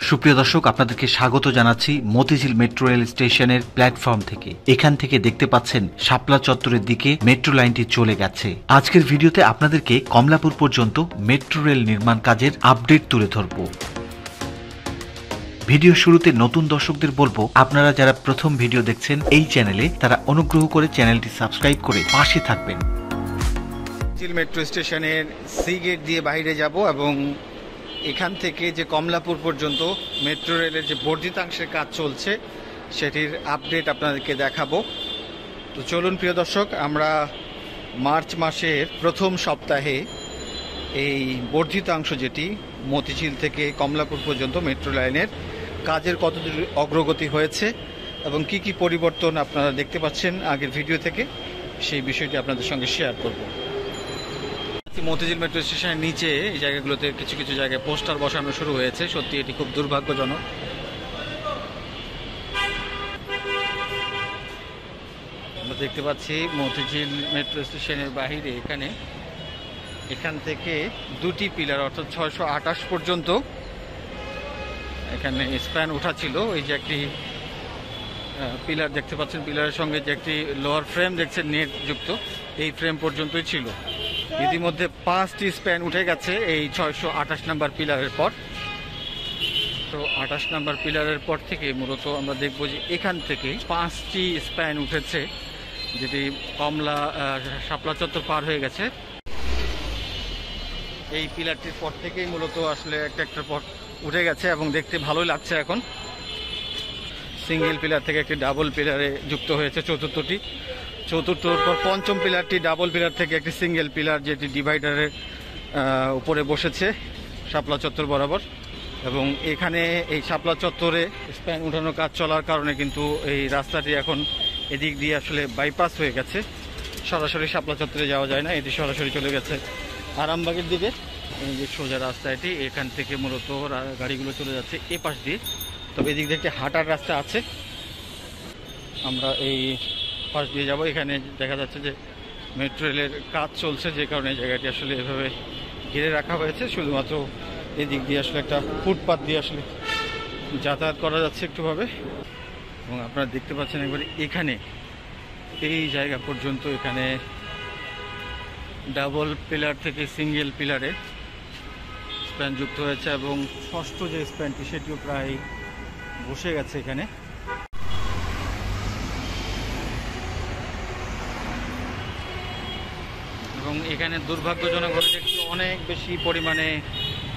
সুপ্রিয় দর্শক, আপনাদেরকে স্বাগত জানাচ্ছি মতিঝিল মেট্রো রেল স্টেশনের প্ল্যাটফর্ম থেকে। এখান থেকে দেখতে পাচ্ছেন শাপলা চত্বরের দিকে মেট্রো লাইনটি চলে গেছে। আজকের ভিডিওতে আপনাদেরকে কমলাপুর পর্যন্ত মেট্রো রেল নির্মাণ কাজের আপডেট তুলে ধরব। ভিডিও শুরুতে নতুন দর্শকদের বলবো, আপনারা যারা প্রথম ভিডিও দেখছেন এই চ্যানেলে, তারা অনুগ্রহ করে চ্যানেলটি সাবস্ক্রাইব করে পাশে থাকবেন। মেট্রো স্টেশনের সি গেট দিয়ে বাইরে যাব এবং এখান থেকে যে কমলাপুর পর্যন্ত মেট্রো রেলের যে বর্ধিতাংশের কাজ চলছে সেটির আপডেট আপনাদেরকে দেখাবো। তো চলুন প্রিয় দর্শক, আমরা মার্চ মাসের প্রথম সপ্তাহে এই বর্ধিতাংশ যেটি মতিঝিল থেকে কমলাপুর পর্যন্ত মেট্রো লাইনের কাজের কতদূর অগ্রগতি হয়েছে এবং কি কি পরিবর্তন আপনারা দেখতে পাচ্ছেন আগের ভিডিও থেকে, সেই বিষয়টি আপনাদের সঙ্গে শেয়ার করব। মতিঝিল মেট্রো স্টেশনের নিচে এই জায়গাগুলোতে কিছু কিছু জায়গায় পোস্টার বসানো শুরু হয়েছে। সত্যি এটি খুব দুর্ভাগ্যজনক। আমরা দেখতে পাচ্ছি মতিঝিল মেট্রো স্টেশনের বাহিরে এখান থেকে দুটি পিলার অর্থাৎ 628 পর্যন্ত এখানে স্প্যান ওঠা ছিল। এই যে একটি পিলার দেখতে পাচ্ছেন, পিলারের সঙ্গে যে একটি লোহার ফ্রেম দেখছেন নেট যুক্ত, এই ফ্রেম পর্যন্তই ছিল। ইতিমধ্যে 5টি স্প্যান উঠে গেছে এই 628 নম্বর পিলারের পর। তো 28 নম্বর পিলারের পর থেকে মূলত আমরা দেখব যে এখান থেকে 5টি স্প্যান উঠেছে, যেটি শাপলা চত্বর পার হয়ে গেছে। এই পিলারটির পর থেকেই মূলত আসলে একটা পর উঠে গেছে এবং দেখতে ভালোই লাগছে। এখন সিঙ্গেল পিলার থেকে একটি ডাবল পিলারে যুক্ত হয়েছে চতুর্থর পর পঞ্চম পিলারটি ডাবল পিলার থেকে একটি সিঙ্গেল পিলার, যেটি ডিভাইডারের উপরে বসেছে শাপলা চত্বর বরাবর। এবং এখানে এই শাপলা চত্বরে স্প্যান উঠানোর কাজ চলার কারণে কিন্তু এই রাস্তাটি এখন এদিক দিয়ে আসলে বাইপাস হয়ে গেছে। সরাসরি শাপলা চত্বরে যাওয়া যায় না, এটি সরাসরি চলে গেছে আরামবাগের দিকে। এই যে সোজা রাস্তা এটি, এখান থেকে মূলত গাড়িগুলো চলে যাচ্ছে এ পাশ দিয়ে। তবে এদিক দিয়ে একটি হাঁটার রাস্তা আছে, আমরা এই পাশ দিয়ে যাব। এখানে দেখা যাচ্ছে যে মেট্রো রেলের কাজ চলছে, যে কারণে জায়গাটি আসলে এভাবে ঘিরে রাখা হয়েছে। শুধুমাত্র এদিক দিয়ে আসলে একটা ফুটপাথ দিয়ে আসলে যাতায়াত করা যাচ্ছে একটুভাবে। এবং আপনারা দেখতে পাচ্ছেন একবার এখানে এই জায়গা পর্যন্ত এখানে ডাবল পিলার থেকে সিঙ্গেল পিলারে স্প্যান যুক্ত হয়েছে এবং ষষ্ঠ যে স্প্যানটি সেটিও প্রায় বসে গেছে এখানে। এবং এখানে দুর্ভাগ্যজনকভাবে দেখছি অনেক বেশি পরিমাণে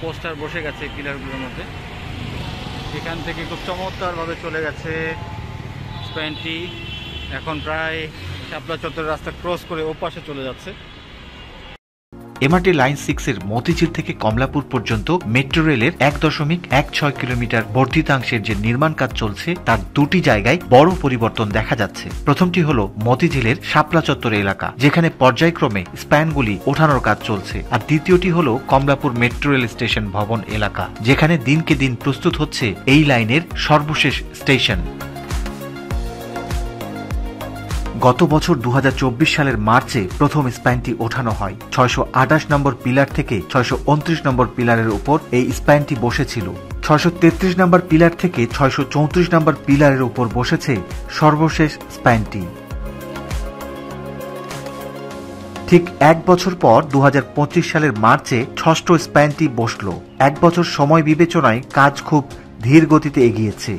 পোস্টার বসে গেছে পিলারগুলোর মধ্যে। এখান থেকে খুব চমৎকারভাবে চলে গেছে স্প্যানটি, এখন প্রায় শাপলা চত্বর রাস্তা ক্রস করে ওপাশে চলে যাচ্ছে। এমআরটি লাইন 6 এর মতিঝিল থেকে কমলাপুর পর্যন্ত মেট্রো রেলের 1.16 কিলোমিটার বর্ধিতাংশের যে নির্মাণ কাজ চলছে, তার দুটি জায়গায় বড় পরিবর্তন দেখা যাচ্ছে। প্রথমটি হলো মতিঝিলের শাপলা চত্বর এলাকা, যেখানে পর্যায়ক্রমে স্প্যানগুলি ওঠানোর কাজ চলছে। আর দ্বিতীয়টি হলো কমলাপুর মেট্রো রেল স্টেশন ভবন এলাকা, যেখানে দিনকে দিন প্রস্তুত হচ্ছে এই লাইনের সর্বশেষ স্টেশন। গত বছর 2024 সালের মার্চে প্রথম স্প্যানটি ওঠানো হয়। 628 নম্বর পিলার থেকে 629 নম্বর পিলারের উপর এই স্প্যানটি বসেছিল। 633 নম্বর পিলার থেকে 634 নম্বর পিলারের উপর বসেছে সর্বশেষ স্প্যানটি। ঠিক এক বছর পর 2025 সালের মার্চে ষষ্ঠ স্প্যানটি বসল। এক বছর সময় বিবেচনায় কাজ খুব ধীর গতিতে এগিয়েছে।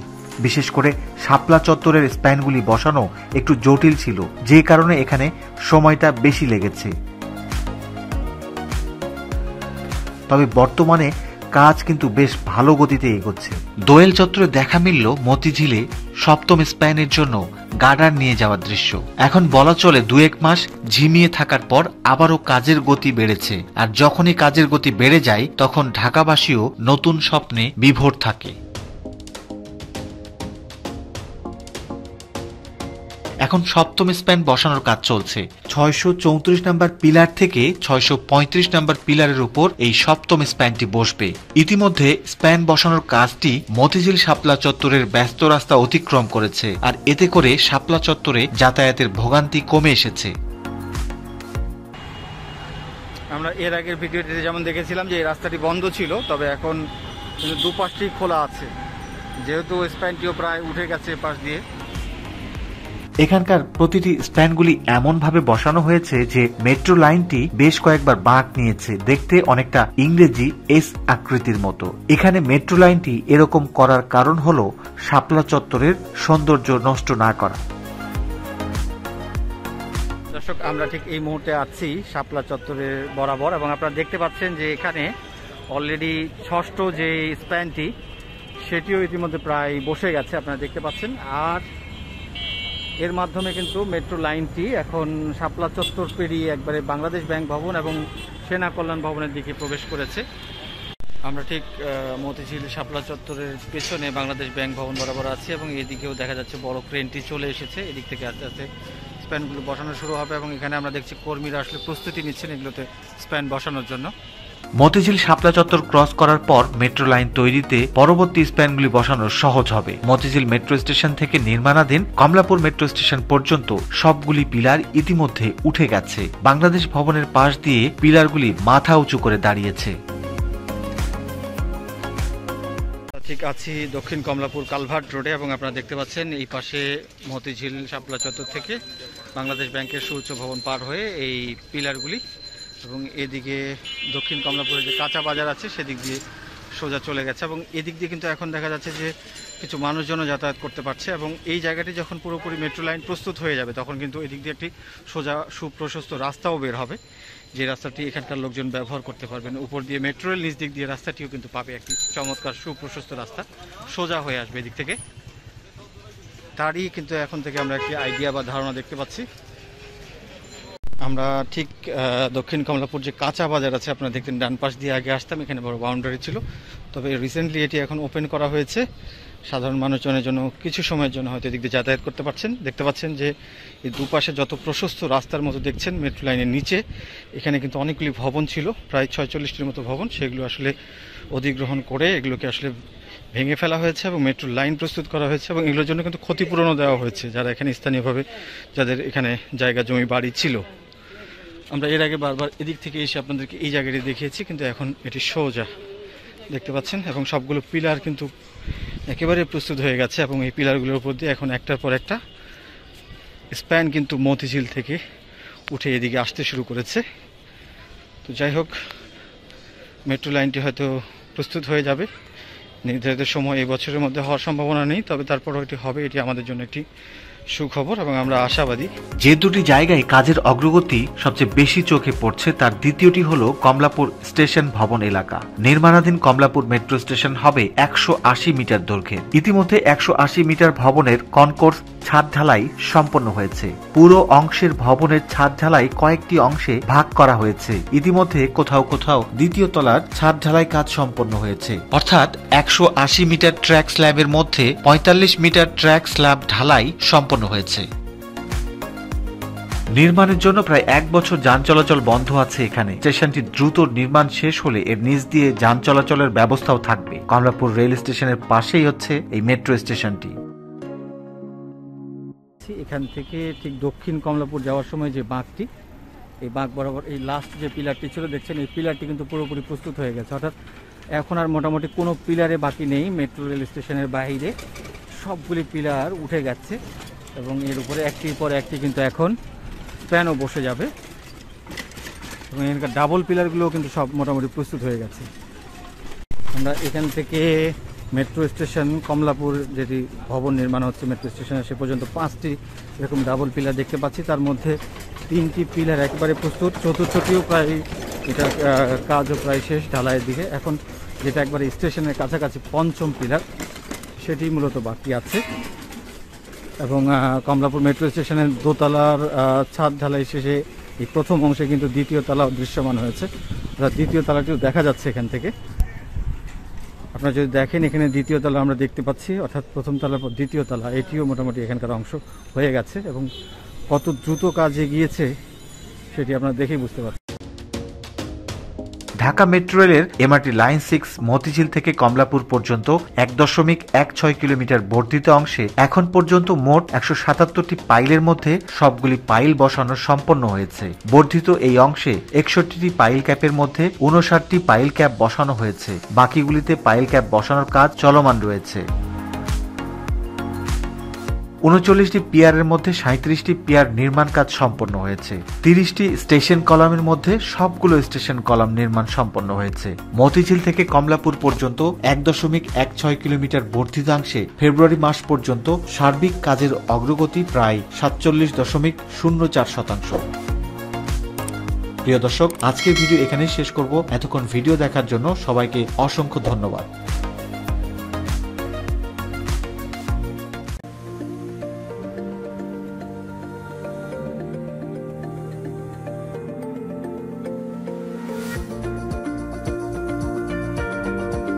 বিশেষ করে শাপলা চত্বরের স্প্যানগুলি বসানো একটু জটিল ছিল, যে কারণে এখানে সময়টা বেশি লেগেছে। তবে বর্তমানে কাজ কিন্তু বেশ ভালো গতিতে এগোচ্ছে। দোয়েল চত্বরে দেখা মিলল মতিঝিলে সপ্তম স্প্যানের জন্য গার্ডার নিয়ে যাওয়ার দৃশ্য। এখন বলা চলে 2-1 মাস ঝিমিয়ে থাকার পর আবারও কাজের গতি বেড়েছে। আর যখনই কাজের গতি বেড়ে যায়, তখন ঢাকাবাসীও নতুন স্বপ্নে বিভোর থাকে। এখন সপ্তম স্প্যান বসানোর কাজ চলছে। 634 নম্বর পিলার থেকে 635 নম্বর পিলারের উপর এই সপ্তম স্প্যানটি বসবে। ইতিমধ্যে স্প্যান বসানোর কাজটি মতিঝিল শাপলা চত্বরের ব্যস্ত রাস্তা অতিক্রম করেছে, আর এতে করে শাপলা চত্বরে যাতায়াতের ভোগান্তি কমে এসেছে। আমরা এর আগের ভিডিওটিতে যেমন দেখেছিলাম যে এই রাস্তাটি বন্ধ ছিল, তবে এখন কিন্তু দুপাশটি খোলা আছে, যেহেতু স্প্যানটিও প্রায় উঠে গেছে পাশ দিয়ে। এখানকার প্রতিটি স্প্যানগুলি এমনভাবে বসানো হয়েছে যে মেট্রো লাইনটি বেশ কয়েকবার বাঁক নিয়েছে, দেখতে অনেকটা ইংরেজি এস আকৃতির মতো। এখানে মেট্রো লাইনটি এরকম করার কারণ হলো শাপলা চত্বরের সৌন্দর্য নষ্ট না করা। দর্শক, আমরা ঠিক এই মুহূর্তে আছি শাপলা চত্বরের বরাবর, এবং আপনারা দেখতে পাচ্ছেন যে এখানে অলরেডি ষষ্ঠ যে স্প্যানটি সেটিও ইতিমধ্যে প্রায় বসে গেছে, আপনারা দেখতে পাচ্ছেন। আর এর মাধ্যমে কিন্তু মেট্রো লাইনটি এখন শাপলা চত্বর পেরিয়ে একবারে বাংলাদেশ ব্যাংক ভবন এবং সেনা কল্যাণ ভবনের দিকে প্রবেশ করেছে। আমরা ঠিক মতিঝিল শাপলা চত্বরের পেছনে বাংলাদেশ ব্যাংক ভবন বরাবর আছি, এবং এদিকেও দেখা যাচ্ছে বড় ক্রেনটি চলে এসেছে। এদিক থেকে আস্তে আস্তে স্প্যানগুলো বসানো শুরু হবে, এবং এখানে আমরা দেখছি কর্মীরা আসলে প্রস্তুতি নিচ্ছেন এগুলোতে স্প্যান বসানোর জন্য। মতিঝিল শাপলা চত্বর ক্রস করার পর মেট্রো লাইন তৈরিতে পরবর্তী স্প্যানগুলি বসানো সহজ হবে। মতিঝিল মেট্রো স্টেশন থেকে নির্মাণাধীন কমলাপুর মেট্রো স্টেশন পর্যন্ত সবগুলি পিলার ইতিমধ্যে উঠে গেছে। বাংলাদেশ ভবনের পাশ দিয়ে পিলারগুলি মাথা উঁচু করে দাঁড়িয়েছে। ঠিক আছি দক্ষিণ কমলাপুর কালভার্ট রোডে, এবং আপনারা দেখতে পাচ্ছেন এই পাশে মতিঝিল শাপলা চত্বর থেকে বাংলাদেশ ব্যাংকের সুউচ্চ ভবন পার হয়ে এই পিলারগুলি, এবং এদিকে দক্ষিণ কমলাপুরে যে কাঁচা বাজার আছে সেদিক দিয়ে সোজা চলে গেছে, এবং এদিক দিয়ে কিন্তু এখন দেখা যাচ্ছে যে কিছু মানুষজনও যাতায়াত করতে পারছে। এবং এই জায়গাটি যখন পুরোপুরি মেট্রো লাইন প্রস্তুত হয়ে যাবে তখন কিন্তু এদিক দিয়ে একটি সোজা সুপ্রশস্ত রাস্তাও বের হবে, যে রাস্তাটি এখানকার লোকজন ব্যবহার করতে পারবেন। উপর দিয়ে মেট্রো রেল, নিচ দিক দিয়ে রাস্তাটিও কিন্তু পাবে একটি চমৎকার সুপ্রশস্ত রাস্তা সোজা হয়ে আসবে এদিক থেকে। তারই কিন্তু এখন থেকে আমরা একটি আইডিয়া বা ধারণা দেখতে পাচ্ছি। আমরা ঠিক দক্ষিণ কমলাপুর যে কাঁচা বাজার আছে, আপনারা দেখতেন ডান পাশ দিয়ে আগে আসতাম, এখানে বড় বাউন্ডারি ছিল, তবে রিসেন্টলি এটি এখন ওপেন করা হয়েছে সাধারণ মানুষজনের জন্য। কিছু সময়ের জন্য হয়তো এদিক দিয়ে যাতায়াত করতে পারছেন। দেখতে পাচ্ছেন যে এই দুপাশে যত প্রশস্ত রাস্তার মতো দেখছেন মেট্রো লাইনের নিচে, এখানে কিন্তু অনেকগুলি ভবন ছিল, প্রায় 46টির মতো ভবন, সেগুলো আসলে অধিগ্রহণ করে এগুলোকে আসলে ভেঙে ফেলা হয়েছে এবং মেট্রো লাইন প্রস্তুত করা হয়েছে, এবং এগুলোর জন্য কিন্তু ক্ষতিপূরণও দেওয়া হয়েছে যারা এখানে স্থানীয়ভাবে যাদের এখানে জায়গা জমি বাড়ি ছিল। আমরা এর আগে বারবার এদিক থেকে এসে আপনাদেরকে এই জায়গাটি দেখিয়েছি, কিন্তু এখন এটি সোজা দেখতে পাচ্ছেন, এবং সবগুলো পিলার কিন্তু একেবারে প্রস্তুত হয়ে গেছে, এবং এই পিলারগুলোর উপর দিয়ে এখন একটার পর একটা স্প্যান কিন্তু মতিঝিল থেকে উঠে এদিকে আসতে শুরু করেছে। তো যাই হোক, মেট্রো লাইনটি হয়তো প্রস্তুত হয়ে যাবে নির্ধারিত সময়, এই বছরের মধ্যে হওয়ার সম্ভাবনা নেই, তবে তারপরও এটি হবে, এটি আমাদের জন্য একটি সুখবর এবং আমরা আশাবাদী। যে দুটি জায়গায় কাজের অগ্রগতি সবচেয়ে বেশি চোখে পড়ছে তার দ্বিতীয়টি হলো কমলাপুর স্টেশন ভবন এলাকা। নির্মাণাধীন কমলাপুর মেট্রো স্টেশন হবে 180 মিটার দৈর্ঘ্যের। ইতিমধ্যে 180 মিটার ভবনের কনকোর্স ছাদ ঢালাই সম্পন্ন হয়েছে। পুরো অংশের ভবনের ছাদ ঢালাই কয়েকটি অংশে ভাগ করা হয়েছে। ইতিমধ্যে কোথাও কোথাও দ্বিতীয় তলার ছাদ ঢালাই কাজ সম্পন্ন হয়েছে, অর্থাৎ 180 মিটার ট্র্যাক স্ল্যাবের মধ্যে 45 মিটার ট্র্যাক স্ল্যাব ঢালাই সম্পন্ন হয়েছে। নির্মাণের জন্য প্রায় 1 বছর যান চলাচল বন্ধ আছে এখানে। স্টেশনটি দ্রুত নির্মাণ শেষ হলে এর নিচ দিয়ে যান চলাচলের ব্যবস্থাও থাকবে। কমলাপুর রেল স্টেশনের পাশেই হচ্ছে এই মেট্রো স্টেশনটি। এখান থেকে ঠিক দক্ষিণ কমলাপুর যাওয়ার সময় যে বাঁকটি, এই বাঁক বরাবর এই লাস্ট যে পিলারটি ছিল দেখছেন, এই পিলারটি কিন্তু পুরোপুরি প্রস্তুত হয়ে গেছে, অর্থাৎ এখন আর মোটামুটি কোনো পিলারে বাকি নেই। মেট্রো রেল স্টেশনের বাইরে সবগুলি পিলার উঠে গেছে, এবং এর উপরে একটির পর একটি কিন্তু এখন স্প্যানও বসে যাবে, এবং এখানকার ডাবল পিলারগুলোও কিন্তু সব মোটামুটি প্রস্তুত হয়ে গেছে। আমরা এখান থেকে মেট্রো স্টেশন কমলাপুর যেটি ভবন নির্মাণ হচ্ছে মেট্রো স্টেশনে, সে পর্যন্ত 5টি এরকম ডাবল পিলার দেখতে পাচ্ছি। তার মধ্যে 3টি পিলার একেবারে প্রস্তুত, চতুর্থটিও প্রায় এটা কাজও প্রায় শেষ ঢালাইয়ের দিকে। এখন যেটা একবারে স্টেশনের কাছাকাছি 5ম পিলার, সেটি মূলত বাকি আছে। এবং কমলাপুর মেট্রো স্টেশনের দোতলার ছাদ ঢালাই শেষে এই প্রথম অংশে কিন্তু দ্বিতীয় তলাও দৃশ্যমান হয়েছে, অর্থাৎ দ্বিতীয় তলাটিও দেখা যাচ্ছে এখান থেকে। আপনারা যদি দেখেন এখানে দ্বিতীয় তলা আমরা দেখতে পাচ্ছি, অর্থাৎ প্রথম তলার পর দ্বিতীয় তলা, এটিও মোটামুটি এখানকার অংশ হয়ে গেছে, এবং কত দ্রুত কাজ এগিয়েছে সেটি আপনারা দেখেই বুঝতে পারছেন। ঢাকা মেট্রো রেলের এমআরটি লাইন 6 মতিঝিল থেকে কমলাপুর পর্যন্ত 1.16 কিলোমিটার বর্ধিত অংশে এখন পর্যন্ত মোট 177টি পাইলের মধ্যে সবগুলি পাইল বসানো সম্পন্ন হয়েছে। বর্ধিত এই অংশে 61টি পাইল ক্যাপের মধ্যে 59টি পাইল ক্যাপ বসানো হয়েছে, বাকিগুলিতে পাইল ক্যাপ বসানোর কাজ চলমান রয়েছে। 39টি পিয়ারের মধ্যে 37টি পিয়ার নির্মাণ কাজ সম্পন্ন হয়েছে। 30টি স্টেশন কলামের মধ্যে সবগুলো স্টেশন কলাম নির্মাণ সম্পন্ন হয়েছে। মতিঝিল থেকে কমলাপুর পর্যন্ত 1.16 কিলোমিটার বর্ধিতাংশে ফেব্রুয়ারি মাস পর্যন্ত সার্বিক কাজের অগ্রগতি প্রায় 47.04%। প্রিয় দর্শক, আজকের ভিডিও এখানেই শেষ করব। এতক্ষণ ভিডিও দেখার জন্য সবাইকে অসংখ্য ধন্যবাদ।